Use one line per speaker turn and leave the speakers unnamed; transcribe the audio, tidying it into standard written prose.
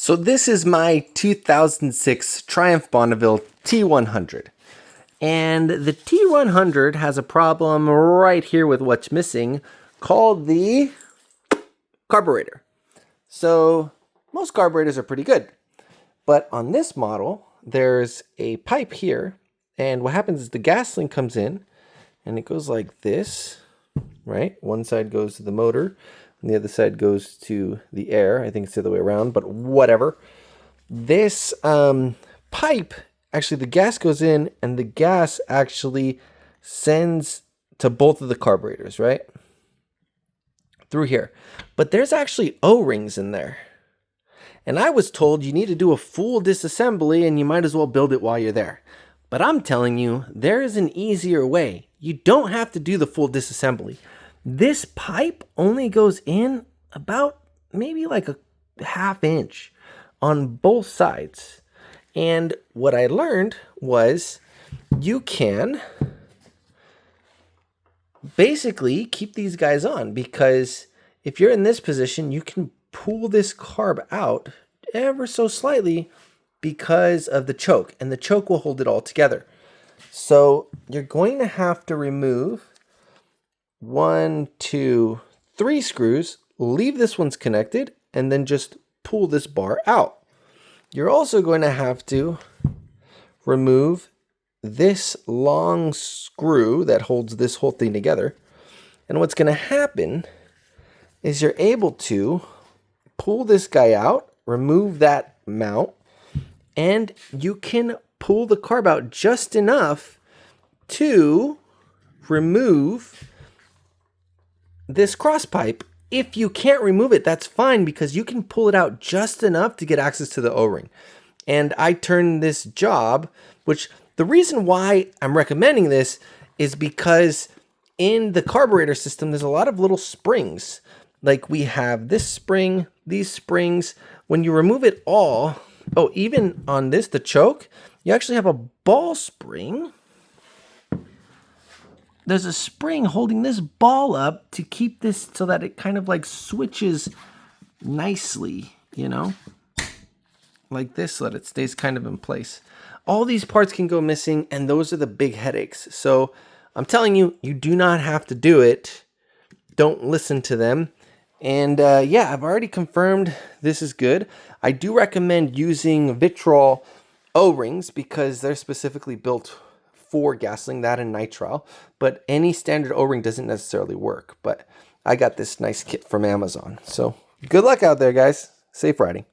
So this is my 2006 Triumph Bonneville T100. And the T100 has a problem right here with what's missing called the carburetor. So most carburetors are pretty good. But on this model, there's a pipe here. And what happens is the gasoline comes in and it goes like this, right? One side goes to the motor and the other side goes to the air. I think it's the other way around, but whatever. This pipe, actually the gas goes in and the gas actually sends to both of the carburetors, right? Through here. But there's actually O-rings in there. And I was told you need to do a full disassembly and you might as well build it while you're there. But I'm telling you, there is an easier way. You don't have to do the full disassembly. This pipe only goes in about maybe like a ½ inch on both sides. And what I learned was you can basically keep these guys on, because if you're in this position, you can pull this carb out ever so slightly because of the choke, and the choke will hold it all together. So you're going to have to remove 1, 2, 3 screws, leave this one's connected, and then just pull this bar out. You're also going to have to remove this long screw that holds this whole thing together. And what's going to happen is you're able to pull this guy out, remove that mount, and you can pull the carb out just enough to remove this cross pipe. If you can't remove it, that's fine, because you can pull it out just enough to get access to the O-ring. And I turned this job, which the reason why I'm recommending this is because in the carburetor system, there's a lot of little springs. Like we have this spring, these springs. When you remove it all, oh, even on this, the choke, you actually have a ball spring. There's a spring holding this ball up to keep this so that it kind of like switches nicely, you know, like this, so that it stays kind of in place. All these parts can go missing, and those are the big headaches. So I'm telling you, you do not have to do it. Don't listen to them. And yeah, I've already confirmed this is good. I do recommend using Vitrol O-rings because they're specifically built for gasoline, that and nitrile, but any standard O-ring doesn't necessarily work. But I got this nice kit from Amazon. So good luck out there, guys. Safe riding.